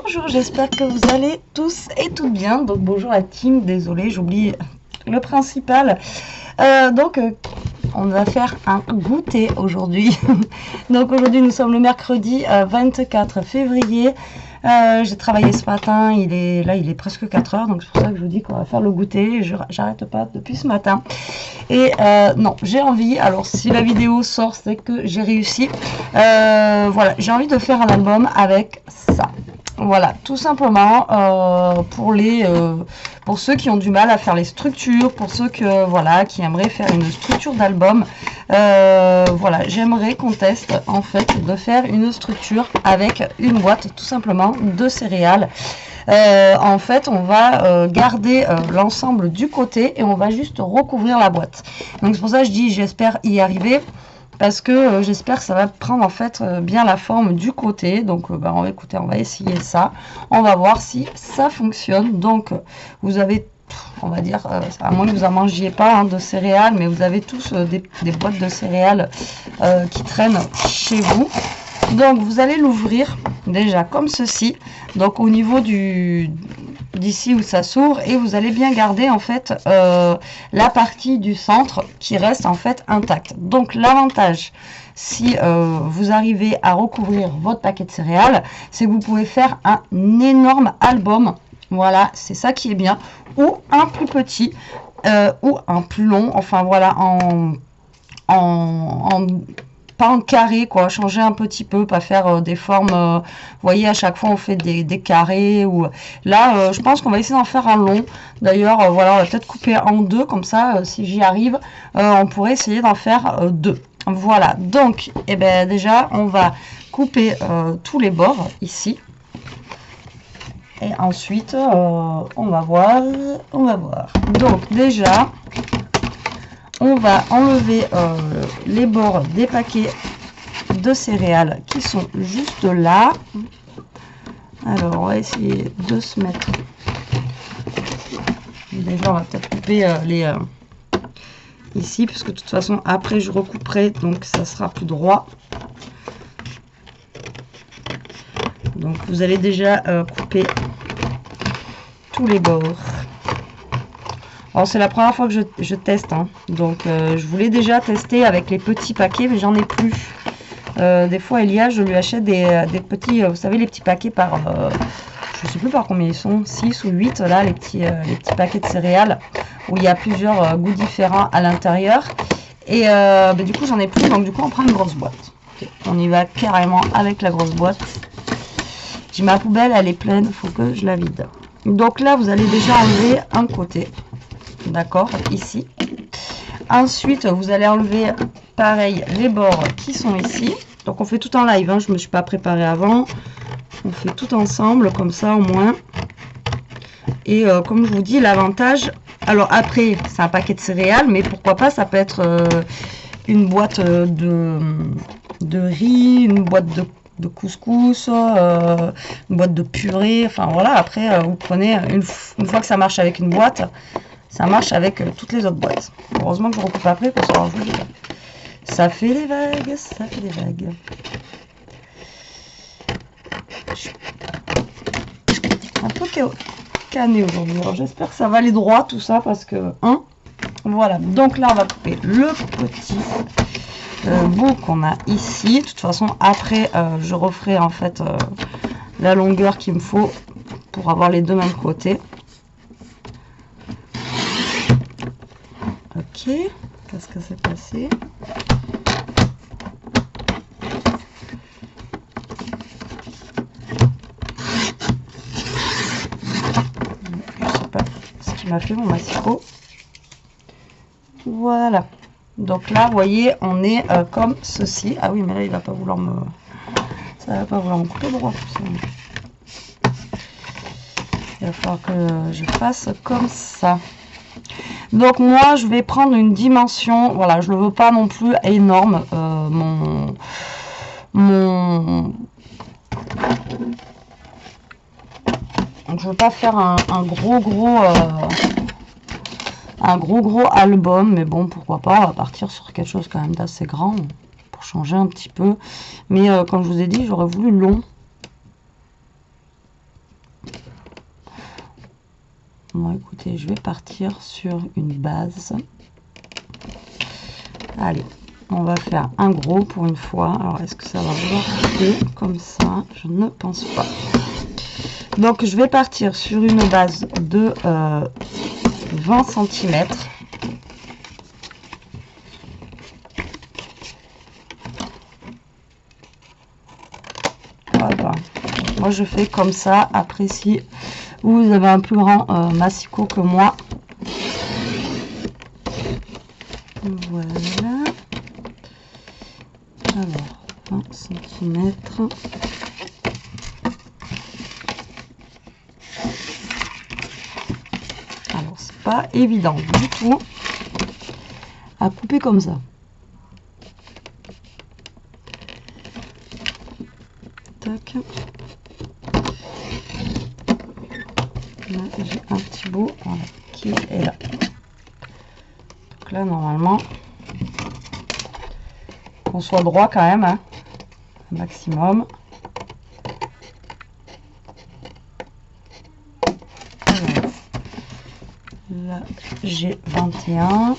Bonjour, j'espère que vous allez tous et toutes bien. Donc bonjour à Tim, désolé, j'oublie le principal. On va faire un goûter aujourd'hui. Donc aujourd'hui nous sommes le mercredi 24 février. J'ai travaillé ce matin, il est presque 4 heures, donc c'est pour ça que je vous dis qu'on va faire le goûter. J'arrête pas depuis ce matin. Et non, j'ai envie, alors si la vidéo sort, c'est que j'ai réussi. Voilà, j'ai envie de faire un album avec ça. Voilà, tout simplement pour ceux qui ont du mal à faire les structures, pour ceux qui aimeraient faire une structure d'album. Voilà, j'aimerais qu'on teste en fait de faire une structure avec une boîte tout simplement de céréales. En fait, on va garder l'ensemble du côté et on va juste recouvrir la boîte. Donc c'est pour ça que je dis j'espère y arriver. Parce que j'espère que ça va prendre en fait bien la forme du côté. Donc on va essayer ça. On va voir si ça fonctionne. Donc vous avez, on va dire, à moins que vous en mangiez pas de céréales, mais vous avez tous des boîtes de céréales qui traînent chez vous. Donc vous allez l'ouvrir déjà comme ceci. Donc au niveau d'ici où ça s'ouvre, et vous allez bien garder en fait la partie du centre qui reste en fait intacte. Donc l'avantage, si vous arrivez à recouvrir votre paquet de céréales, c'est que vous pouvez faire un énorme album. Voilà, c'est ça qui est bien, ou un plus petit ou un plus long, enfin voilà, pas en carré, quoi, changer un petit peu, pas faire des formes, vous voyez, à chaque fois on fait des carrés, ou là je pense qu'on va essayer d'en faire un long. D'ailleurs voilà, on va peut-être couper en deux, comme ça si j'y arrive on pourrait essayer d'en faire deux. Voilà, donc et ben déjà on va couper tous les bords ici, et ensuite on va voir. Donc déjà on va enlever les bords des paquets de céréales qui sont juste là. Alors on va essayer de se mettre. Déjà on va peut-être couper ici, parce que de toute façon après je recouperai, donc ça sera plus droit. Donc vous allez déjà couper tous les bords. Alors c'est la première fois que je teste, hein. Donc je voulais déjà tester avec les petits paquets, mais j'en ai plus. Des fois Elia, je lui achète des petits, vous savez, les petits paquets par, je sais plus par combien ils sont, 6 ou 8 là, les petits paquets de céréales, où il y a plusieurs goûts différents à l'intérieur. Et du coup j'en ai plus, donc du coup on prend une grosse boîte. Okay. On y va carrément avec la grosse boîte. J'ai ma poubelle, elle est pleine, il faut que je la vide. Donc là vous allez déjà enlever un côté. D'accord, ici. Ensuite, vous allez enlever, pareil, les bords qui sont ici. Donc, on fait tout en live, hein, je ne me suis pas préparée avant. On fait tout ensemble, comme ça, au moins. Et comme je vous dis, l'avantage... Alors, après, c'est un paquet de céréales, mais pourquoi pas, ça peut être une boîte de riz, une boîte de couscous, une boîte de purée. Enfin, voilà, après, vous prenez... Une fois que ça marche avec une boîte... Ça marche avec toutes les autres boîtes. Heureusement que je recoupe après, parce que je vous dis, ça fait des vagues, ça fait des vagues. Un peu canné aujourd'hui. J'espère que ça va aller droit tout ça, parce que voilà. Donc là on va couper le petit bout qu'on a ici. De toute façon après je referai en fait la longueur qu'il me faut pour avoir les deux mêmes côtés. Ok, qu'est-ce que c'est passé? Je sais pas ce qu'il m'a fait mon massicot. Voilà. Donc là, vous voyez, on est comme ceci. Ah oui, mais là, il va pas vouloir me... Ça va pas vouloir me couper droit tout ça. Il va falloir que je fasse comme ça. Donc moi je vais prendre une dimension, voilà, je ne veux pas non plus énorme, je veux pas faire un gros album, mais bon pourquoi pas, on va partir sur quelque chose quand même d'assez grand pour changer un petit peu, mais comme je vous ai dit, j'aurais voulu long. Bon, écoutez, je vais partir sur une base. Allez, on va faire un gros pour une fois. Alors, est-ce que ça va vouloir couper comme ça? Je ne pense pas. Donc, je vais partir sur une base de 20 cm. Voilà. Moi, je fais comme ça. Après, si vous avez un plus grand massicot que moi, voilà. Alors, 20 cm. Alors, c'est pas évident du tout à couper comme ça. Tac. Là, j'ai un petit bout, voilà, qui est là. Donc là, normalement, qu'on soit droit quand même, hein, un maximum. Alors, là, j'ai 21.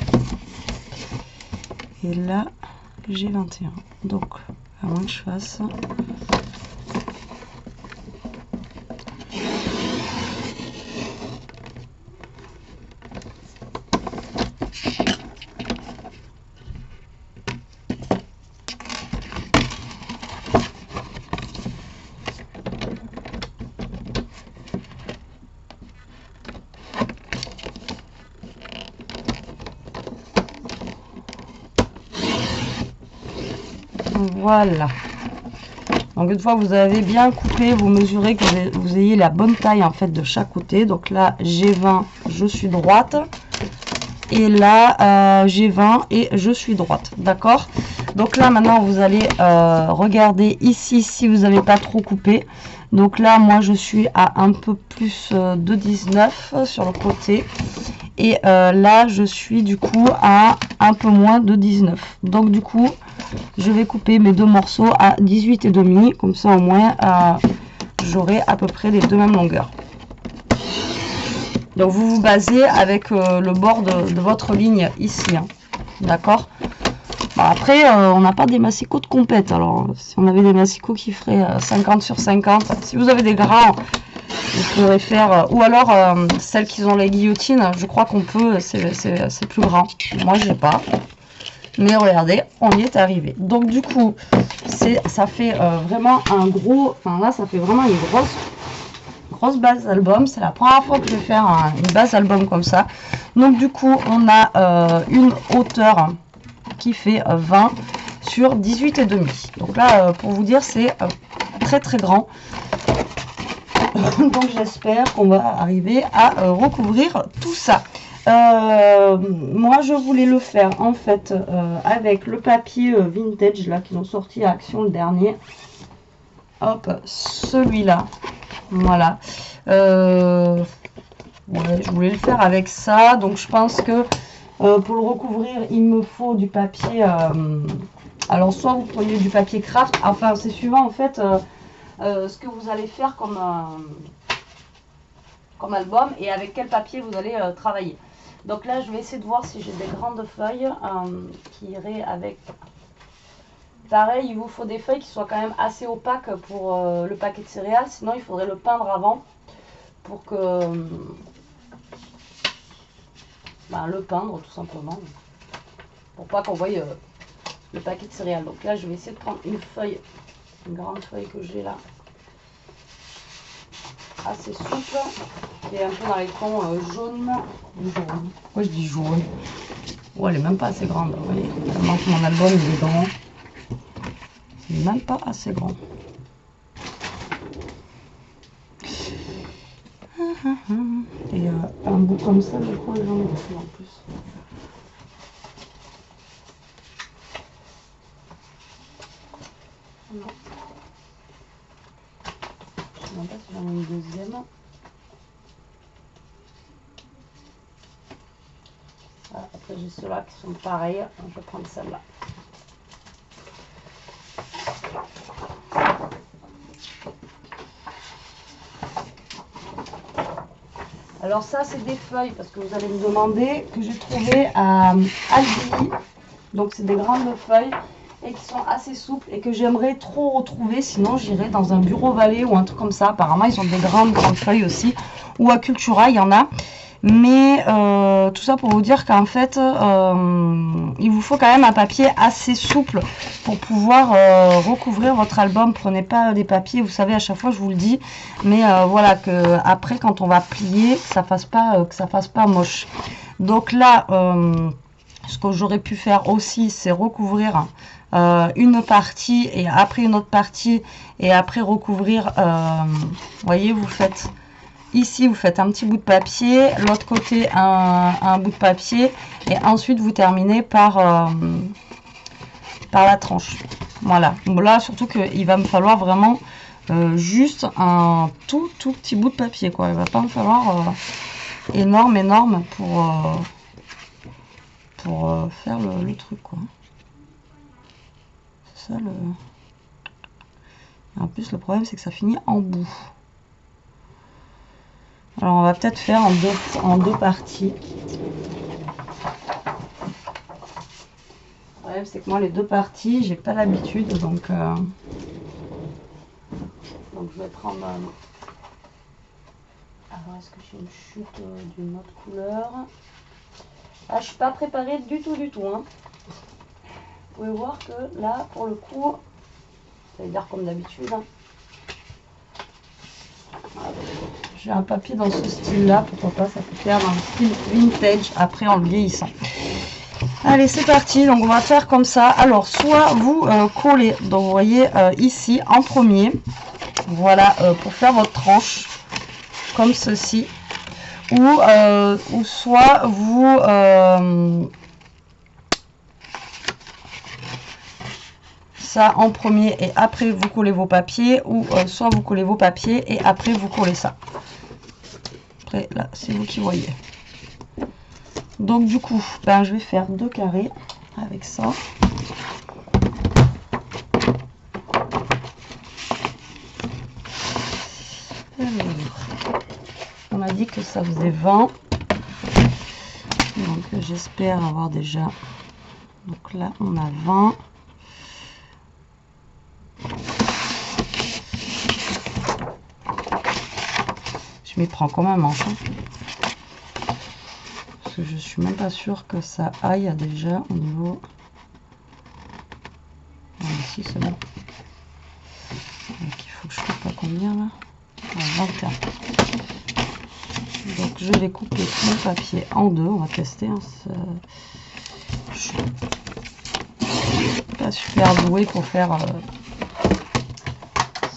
Et là, j'ai 21. Donc, à moins que je fasse... Voilà. Donc une fois que vous avez bien coupé, vous mesurez que vous ayez la bonne taille en fait de chaque côté. Donc là j'ai 20, je suis droite. Et là j'ai 20 et je suis droite. D'accord? Donc là maintenant vous allez regarder ici si vous n'avez pas trop coupé. Donc là moi je suis à un peu plus de 19 sur le côté. Et là je suis du coup à un peu moins de 19. Donc du coup je vais couper mes deux morceaux à 18,5, comme ça au moins j'aurai à peu près les deux mêmes longueurs. Donc vous vous basez avec le bord de votre ligne ici, hein. D'accord? Bon, après on n'a pas des massicots de compète, alors si on avait des massicots qui feraient 50 sur 50, si vous avez des grands, vous pourrez faire, ou alors celles qui ont les guillotines, je crois qu'on peut, c'est plus grand. Moi je n'ai pas. Mais regardez, on y est arrivé. Donc du coup, ça fait vraiment un gros... Enfin là, ça fait vraiment une grosse base album. C'est la première fois que je vais faire une base album comme ça. Donc du coup, on a une hauteur qui fait 20 sur 18,5. Donc là, pour vous dire, c'est très très grand. Donc j'espère qu'on va arriver à recouvrir tout ça. Moi je voulais le faire en fait avec le papier vintage là qu'ils ont sorti à Action le dernier. Hop, celui-là. Voilà. Ouais, je voulais le faire avec ça. Donc je pense que pour le recouvrir, il me faut du papier. Alors soit vous prenez du papier craft. Enfin c'est suivant en fait ce que vous allez faire comme album et avec quel papier vous allez travailler. Donc là, je vais essayer de voir si j'ai des grandes feuilles qui iraient avec. Pareil, il vous faut des feuilles qui soient quand même assez opaques pour le paquet de céréales. Sinon, il faudrait le peindre avant pour que... le peindre tout simplement. Pour pas qu'on voie le paquet de céréales. Donc là, je vais essayer de prendre une feuille, une grande feuille que j'ai là. Assez souple. Qui est un peu dans les tons jaune. Pourquoi je dis jaune? Oh, elle est même pas assez grande, vous voyez. Tellement que mon album il est grand. Il n'est même pas assez grand. Et un bout comme ça, je crois que j'en ai fait en plus. Non. Je ne sais même pas si j'en ai une deuxième. Voilà, après j'ai ceux-là qui sont pareils. Donc je vais prendre celle-là. Alors ça, c'est des feuilles, parce que vous allez me demander, que j'ai trouvé à Aldi. Donc c'est des grandes feuilles et qui sont assez souples et que j'aimerais trop retrouver. Sinon, j'irai dans un bureau Vallée ou un truc comme ça. Apparemment, ils ont des grandes feuilles aussi. Ou à Cultura, il y en a. Mais tout ça pour vous dire qu'en fait, il vous faut quand même un papier assez souple pour pouvoir recouvrir votre album. Prenez pas des papiers, vous savez, à chaque fois je vous le dis, mais voilà, que après quand on va plier, que ça fasse pas moche. Donc là, ce que j'aurais pu faire aussi, c'est recouvrir une partie et après une autre partie et après recouvrir. Voyez, vous faites ici, vous faites un petit bout de papier, l'autre côté un bout de papier et ensuite vous terminez par la tranche. Voilà. Là, surtout qu'il va me falloir vraiment juste un tout petit bout de papier, quoi. Il va pas me falloir énorme pour faire le truc, quoi. C'est ça le... Et en plus, le problème, c'est que ça finit en bout. Alors, on va peut-être faire en deux parties. Le problème, c'est que moi, les deux parties, j'ai pas l'habitude, donc je vais prendre... Alors, est-ce que j'ai une chute d'une autre couleur? Ah, je suis pas préparée du tout, hein. Vous pouvez voir que là, pour le coup, ça veut dire comme d'habitude, hein. J'ai un papier dans ce style-là, pourquoi pas, ça peut faire dans le style vintage, après en le vieillissant. Allez, c'est parti, donc on va faire comme ça. Alors, soit vous collez, donc vous voyez ici, en premier, voilà, pour faire votre tranche, comme ceci, ou soit vous... ça en premier et après vous collez vos papiers, ou soit vous collez vos papiers et après vous collez ça. Après là c'est vous qui voyez. Donc du coup je vais faire 2 carrés avec ça. Alors, on a dit que ça faisait 20, donc j'espère avoir déjà, donc là on a 20. Je m'y prends comme un manche, hein. Parce que je suis même pas sûre que ça aille déjà au niveau. Ah, ici c'est bon. Donc il faut que je coupe à combien là? 21. Donc je vais couper mon papier en deux, on va tester, hein. Je suis pas super douée pour faire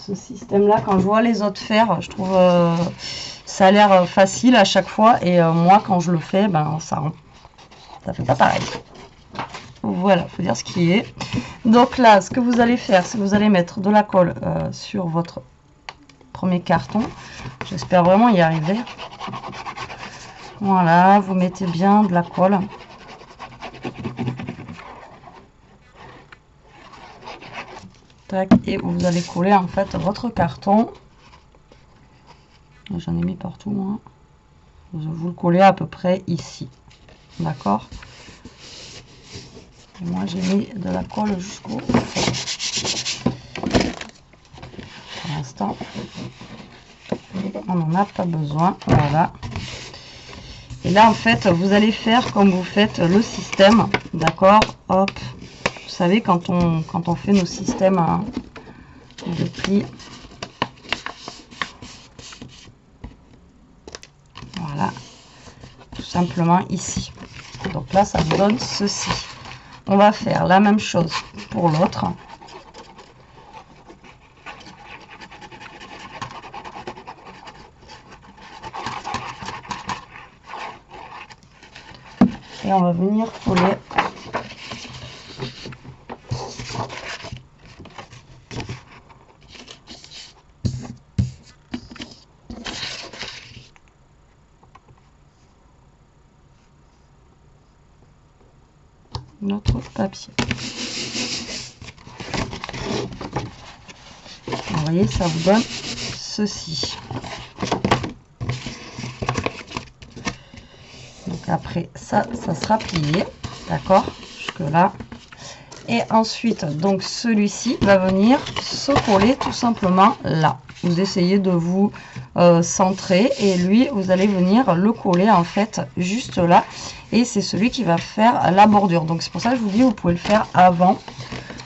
ce système là. Quand je vois les autres faire, je trouve ça a l'air facile à chaque fois, et moi quand je le fais, ça fait pas pareil. Voilà, faut dire ce qui est. Donc là, ce que vous allez faire, c'est que vous allez mettre de la colle sur votre premier carton. J'espère vraiment y arriver. Voilà, vous mettez bien de la colle. Tac, et vous allez coller en fait votre carton. J'en ai mis partout, moi. Vous le collez à peu près ici. D'accord? Moi, j'ai mis de la colle jusqu'au fond. Pour l'instant, on n'en a pas besoin. Voilà. Et là, en fait, vous allez faire comme vous faites le système. D'accord? Hop. Vous savez, quand on fait nos systèmes de plis. Voilà, tout simplement ici. Donc là, ça me donne ceci. On va faire la même chose pour l'autre. Et on va venir coller notre papier. Vous voyez, ça vous donne ceci. après ça sera plié, d'accord, jusque là. Et ensuite, donc celui-ci va venir se coller tout simplement là. Vous essayez de vous centrer et lui, vous allez venir le coller en fait juste là. Et c'est celui qui va faire la bordure. Donc c'est pour ça que je vous dis, vous pouvez le faire avant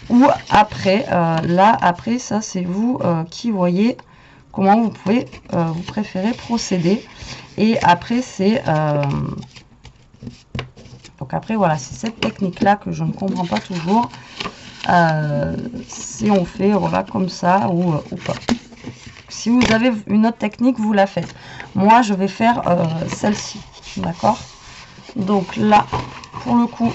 ou après. Là, après, ça c'est vous qui voyez comment vous pouvez, vous préférez procéder. Et après, c'est... donc après, voilà, c'est cette technique-là que je ne comprends pas toujours. Si on fait, voilà, comme ça ou pas. Si vous avez une autre technique, vous la faites. Moi, je vais faire celle-ci, d'accord? Donc là, pour le coup,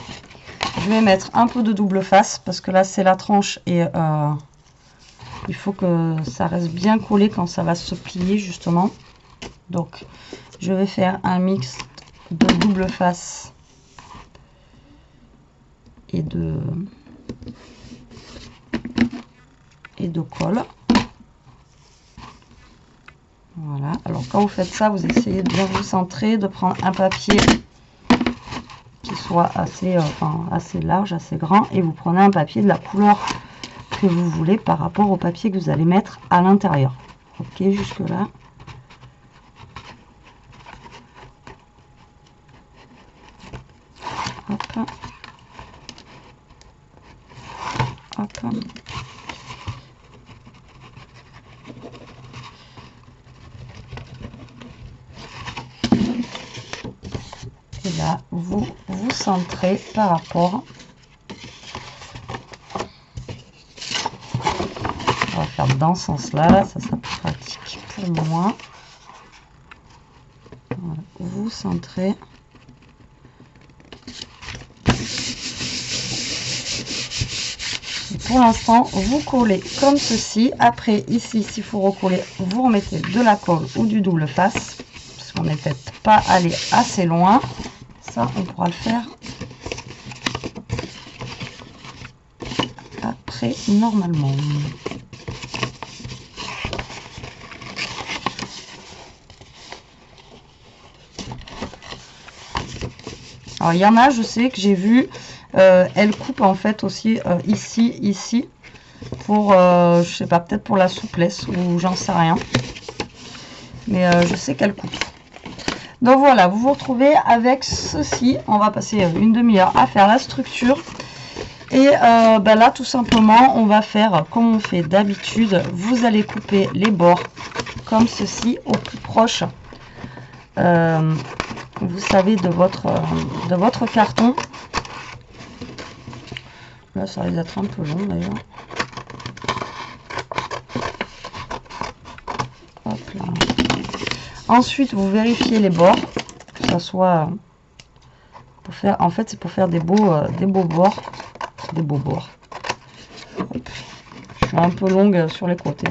je vais mettre un peu de double face parce que là, c'est la tranche et il faut que ça reste bien collé quand ça va se plier, justement. Donc, je vais faire un mix de double face et de colle. Voilà. Alors, quand vous faites ça, vous essayez de bien vous centrer, de prendre un papier qui soit assez, assez large, assez grand, et vous prenez un papier de la couleur que vous voulez par rapport au papier que vous allez mettre à l'intérieur. Ok, jusque là. Hop. Hop. Et là, vous vous centrez par rapport. On va faire dans ce sens-là, ça sera plus pratique pour moi. Voilà, vous centrez. Et pour l'instant, vous collez comme ceci. Après, ici, s'il faut recoller, vous remettez de la colle ou du double face. Parce qu'on n'est peut-être pas allé assez loin. Ça, on pourra le faire après, normalement. Alors, il y en a, je sais que j'ai vu, elle coupe en fait aussi ici, pour, je sais pas, peut-être pour la souplesse ou j'en sais rien. Mais je sais qu'elle coupe. Donc voilà, vous vous retrouvez avec ceci. On va passer une demi-heure à faire la structure. Et ben là, tout simplement, on va faire comme on fait d'habitude. Vous allez couper les bords comme ceci, au plus proche. Vous savez, de votre carton. Là, ça risque d'être un peu long d'ailleurs. Hop là. Ensuite, vous vérifiez les bords, que ça soit pour faire. En fait, c'est pour faire des beaux bords, des beaux bords. Hop. Je suis un peu longue sur les côtés.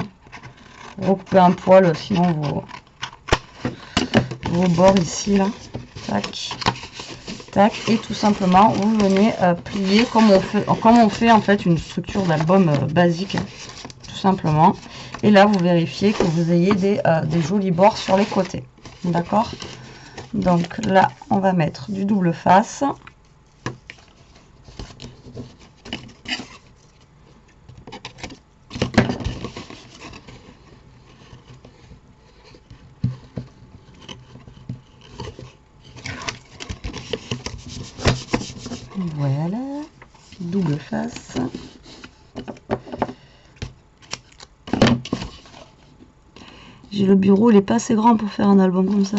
Recoupez un poil, sinon vos bords ici là. Tac, tac, et tout simplement, vous venez plier comme on fait en fait une structure d'album basique, tout simplement. Et là, vous vérifiez que vous ayez des jolis bords sur les côtés. D'accord? Donc là, on va mettre du double face. Voilà, double face. J'ai le bureau, il n'est pas assez grand pour faire un album comme ça.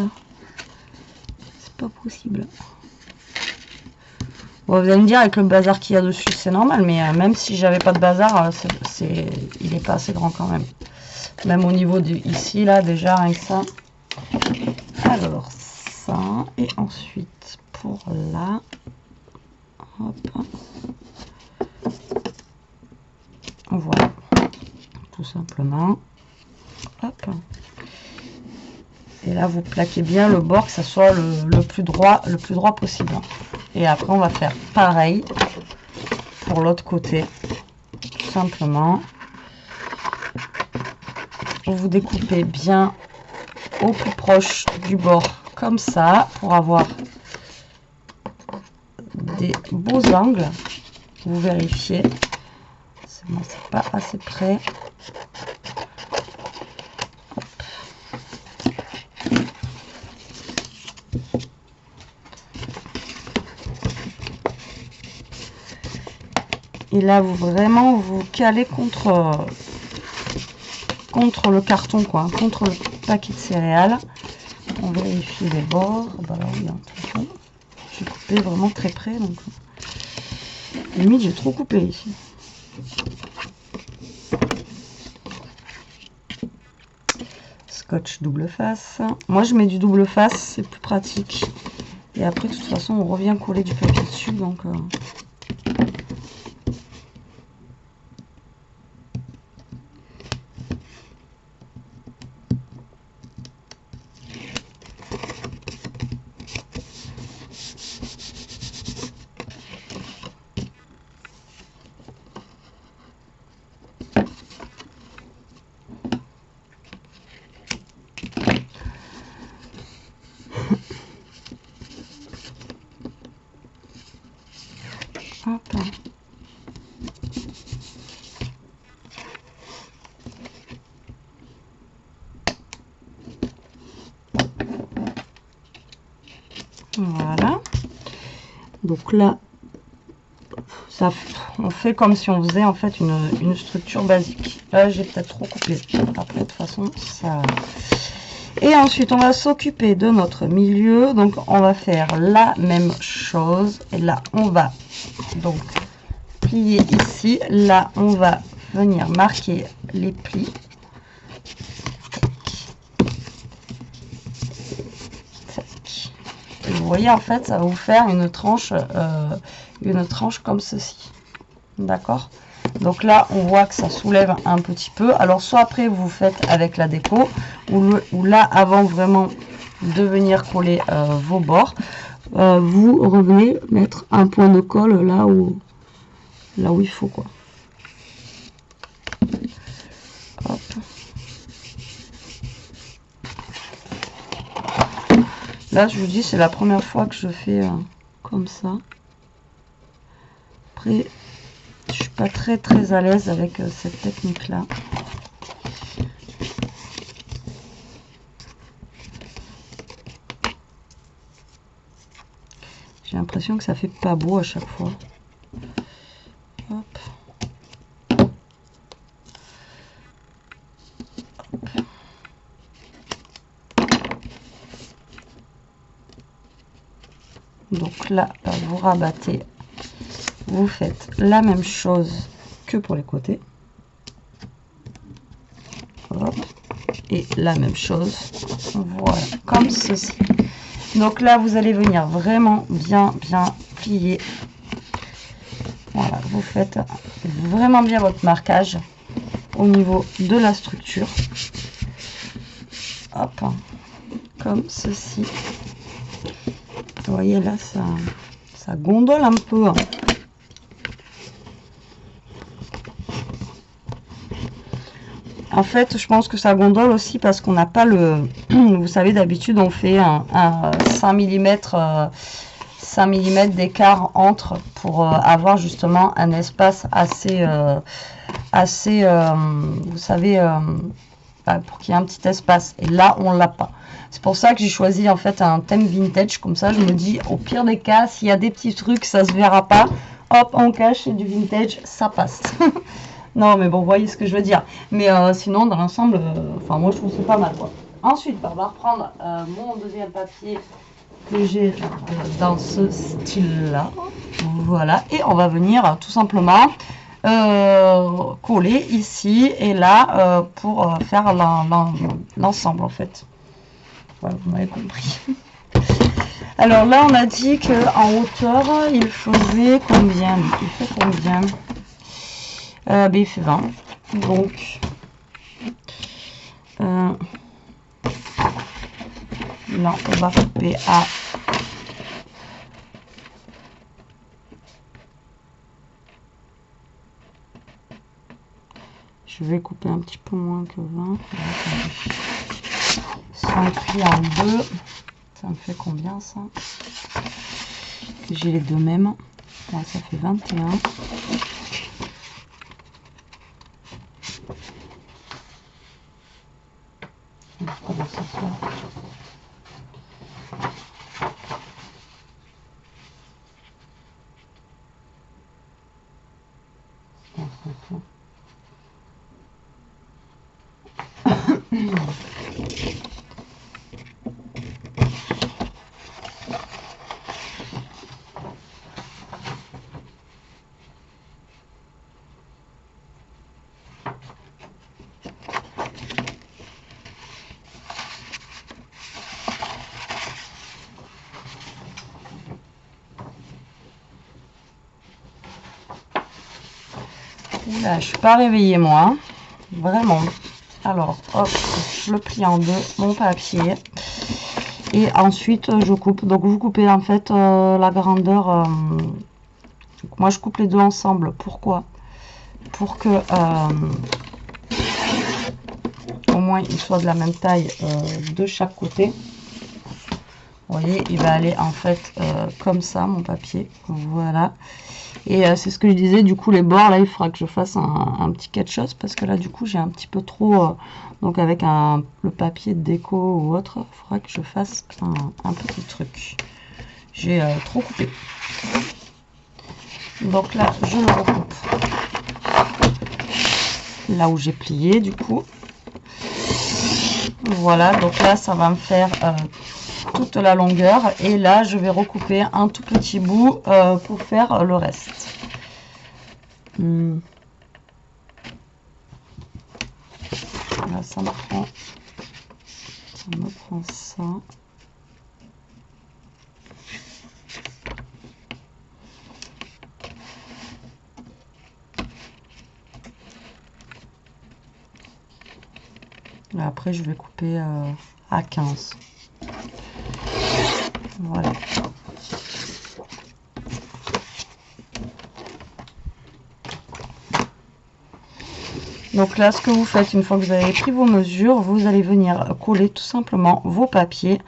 C'est pas possible. Bon, vous allez me dire, avec le bazar qu'il y a dessus, c'est normal, mais même si j'avais pas de bazar, il n'est pas assez grand quand même. Même au niveau du ici, là, déjà, rien que ça. Alors, ça, et ensuite, pour là, hop. Voilà, tout simplement. Hop. Et là, vous plaquez bien le bord, que ça soit le plus droit possible. Et après, on va faire pareil pour l'autre côté. Tout simplement. Vous découpez bien au plus proche du bord, comme ça, pour avoir des beaux angles. Vous vérifiez. Moi, c'est pas assez près. Et là, vous vraiment vous calez contre le carton, quoi, contre le paquet de céréales. On vérifie les bords. Bah là, oui, attention. J'ai coupé vraiment très près, donc limite j'ai trop coupé ici. Scotch double face. Moi, je mets du double face, c'est plus pratique. Et après, de toute façon, on revient coller du papier dessus, donc. Hop. Voilà. Donc là, ça, on fait comme si on faisait en fait une structure basique. Là, j'ai peut-être trop coupé. Après, de toute façon, ça... Et ensuite, on va s'occuper de notre milieu. Donc, on va faire la même chose. Et là, on va donc plier ici. Là, on va venir marquer les plis. Et vous voyez, en fait, ça va vous faire une tranche comme ceci. D'accord? Donc là, on voit que ça soulève un petit peu. Alors, soit après, vous faites avec la déco, ou là, avant vraiment de venir coller vos bords, vous revenez mettre un point de colle là où il faut, quoi. Hop. Là, je vous dis, c'est la première fois que je fais comme ça. Après, je suis pas très à l'aise avec cette technique là. J'ai l'impression que ça fait pas beau à chaque fois. Hop. Donc là, vous rabattez, vous faites la même chose que pour les côtés. Hop. Et la même chose, voilà, comme ceci. Donc là, vous allez venir vraiment bien plier. Voilà, vous faites vraiment bien votre marquage au niveau de la structure. Hop, comme ceci. Vous voyez là, ça gondole un peu. En fait, je pense que ça gondole aussi parce qu'on n'a pas le... Vous savez, d'habitude, on fait un 5 mm d'écart entre pour avoir justement un espace assez... vous savez, pour qu'il y ait un petit espace. Et là, on l'a pas. C'est pour ça que j'ai choisi en fait un thème vintage. Comme ça, je me dis, au pire des cas, s'il y a des petits trucs, ça se verra pas. Hop, on cache, c'est du vintage, ça passe. Non, mais bon, vous voyez ce que je veux dire. Mais sinon, dans l'ensemble, enfin, moi, je trouve que c'est pas mal, quoi. Ensuite, on va reprendre mon deuxième papier que j'ai dans ce style-là. Voilà. Et on va venir tout simplement coller ici et là pour faire l'ensemble, en fait. Voilà, vous m'avez compris. Alors là, on a dit qu'en hauteur, il faisait combien? Il fait combien? Il fait 20. Donc, là, on va couper à... Je vais couper un petit peu moins que 20. Si on plie en deux, ça me fait combien ça? J'ai les deux mêmes. Là, ça fait 21. Là, je suis pas réveillée moi, vraiment. Alors, hop, je le plie en deux, mon papier. Et ensuite, je coupe. Donc, vous coupez en fait la grandeur. Moi, je coupe les deux ensemble. Pourquoi? Pour que au moins ils soient de la même taille de chaque côté. Vous voyez, il va aller en fait comme ça, mon papier. Voilà. Et c'est ce que je disais, du coup, les bords, là, il faudra que je fasse un petit quelque chose. Parce que là, du coup, j'ai un petit peu trop... donc, avec le papier de déco ou autre, il faudra que je fasse un petit truc. J'ai trop coupé. Donc là, je le recoupe. Là où j'ai plié, du coup. Voilà, donc là, ça va me faire... toute la longueur et là je vais recouper un tout petit bout pour faire le reste. Là ça me prend ça. Là, après je vais couper à 15. Voilà. Donc là, ce que vous faites, une fois que vous avez pris vos mesures, vous allez venir coller tout simplement vos papiers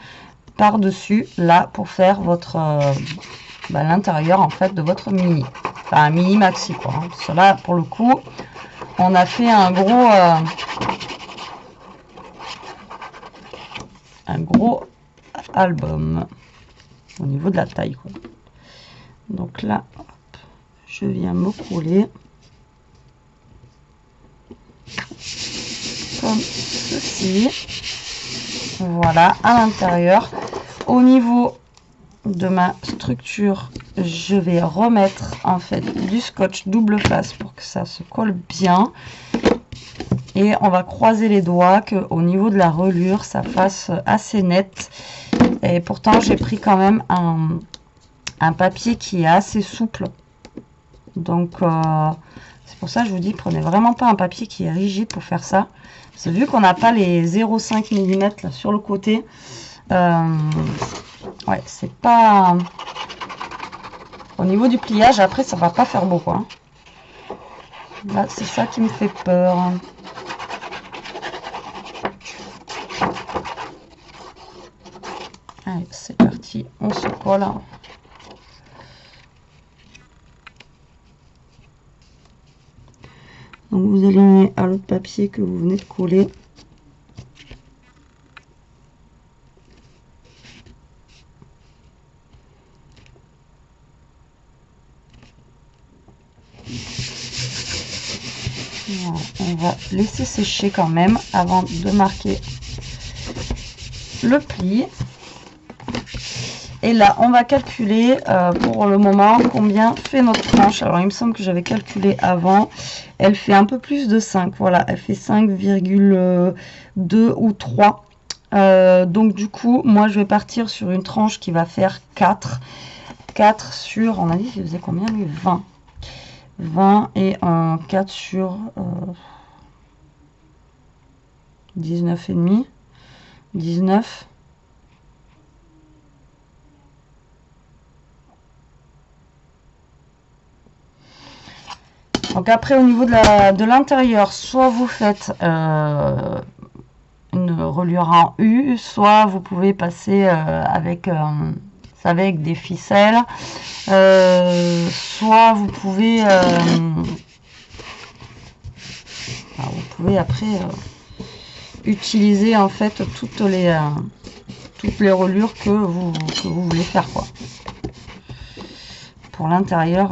par-dessus, là, pour faire votre l'intérieur, en fait, de votre mini. Enfin, un mini maxi, quoi. Hein. Parce que là, pour le coup, on a fait un gros album. Au niveau de la taille, quoi. Donc là, hop, je viens me coller comme ceci. Voilà, à l'intérieur. Au niveau de ma structure, je vais remettre en fait du scotch double face pour que ça se colle bien. Et on va croiser les doigts qu'au niveau de la reliure, ça fasse assez net. Et pourtant, j'ai pris quand même un papier qui est assez souple. Donc, c'est pour ça que je vous dis, prenez vraiment pas un papier qui est rigide pour faire ça. Parce que vu qu'on n'a pas les 0,5 mm là sur le côté, ouais, c'est pas... Au niveau du pliage, après, ça va pas faire beau, quoi. Là, c'est ça qui me fait peur. Allez, c'est parti, on se colle. Donc vous allez à l'autre papier que vous venez de coller. Voilà, on va laisser sécher quand même avant de marquer le pli. Et là, on va calculer pour le moment combien fait notre tranche. Alors, il me semble que j'avais calculé avant. Elle fait un peu plus de 5. Voilà, elle fait 5,2 ou 3. Donc, du coup, moi, je vais partir sur une tranche qui va faire 4. 4 sur, on a dit qu'il faisait combien lui? 20. 20 et un 4 sur 19,5. 19. Donc après au niveau de l'intérieur, soit vous faites une reliure en U, soit vous pouvez passer avec savez, avec des ficelles. Soit vous pouvez après utiliser en fait toutes les reliures que vous voulez faire, quoi. Pour l'intérieur,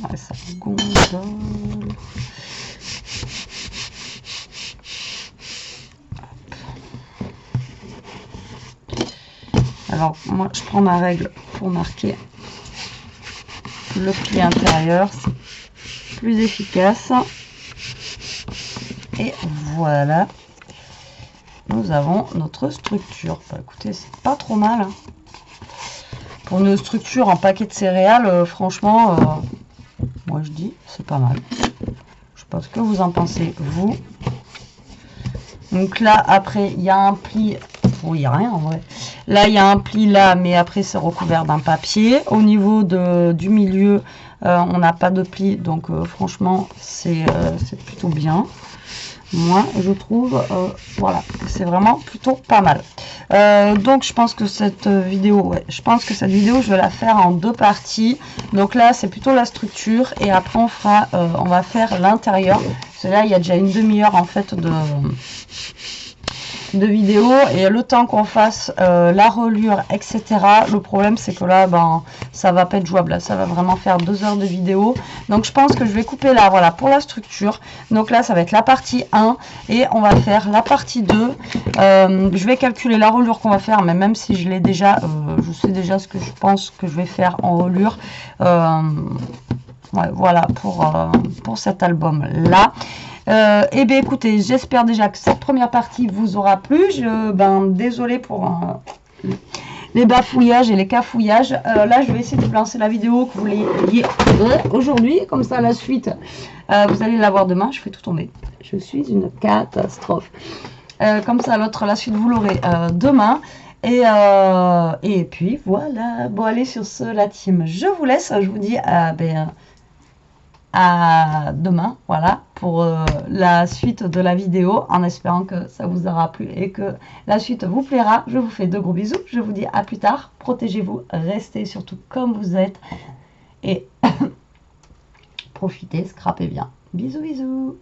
ouais, ça gondole. Alors moi je prends ma règle pour marquer le pli intérieur, c'est plus efficace. Et voilà, nous avons notre structure. Bah, écoutez, c'est pas trop mal, hein. Pour une structure en paquet de céréales, franchement, moi je dis c'est pas mal. Je sais pas ce que vous en pensez, vous. Donc là, après, il y a un pli. Bon, il n'y a rien en vrai. Là, il y a un pli là, mais après, c'est recouvert d'un papier. Au niveau du milieu, on n'a pas de pli. Donc, franchement, c'est plutôt bien. Moi, je trouve, voilà, c'est vraiment plutôt pas mal. Donc, je pense que cette vidéo, ouais, je vais la faire en 2 parties. Donc là, c'est plutôt la structure. Et après, on va faire l'intérieur. Parce que là, il y a déjà une demi-heure, en fait, de vidéo, et le temps qu'on fasse la reliure, etc. Le problème, c'est que là, ben, ça va pas être jouable. Là, ça va vraiment faire 2 heures de vidéo. Donc, je pense que je vais couper là, voilà, pour la structure. Donc là, ça va être la partie 1 et on va faire la partie 2. Je vais calculer la reliure qu'on va faire, mais même si je l'ai déjà, je sais déjà ce que je pense que je vais faire en reliure. Ouais, voilà pour cet album là. Et bien écoutez, j'espère déjà que cette première partie vous aura plu. Désolé pour les bafouillages et les cafouillages. Là, je vais essayer de vous lancer la vidéo que vous voyez aujourd'hui. Comme ça, la suite, vous allez la voir demain. Je fais tout tomber. Je suis une catastrophe. Comme ça, la suite, vous l'aurez demain. Et puis, voilà. Bon, allez, sur ce, la team, je vous laisse. Je vous dis à demain, voilà, pour la suite de la vidéo, en espérant que ça vous aura plu et que la suite vous plaira. Je vous fais de gros bisous, je vous dis à plus tard, protégez-vous, restez surtout comme vous êtes et profitez, scrapez bien. Bisous, bisous.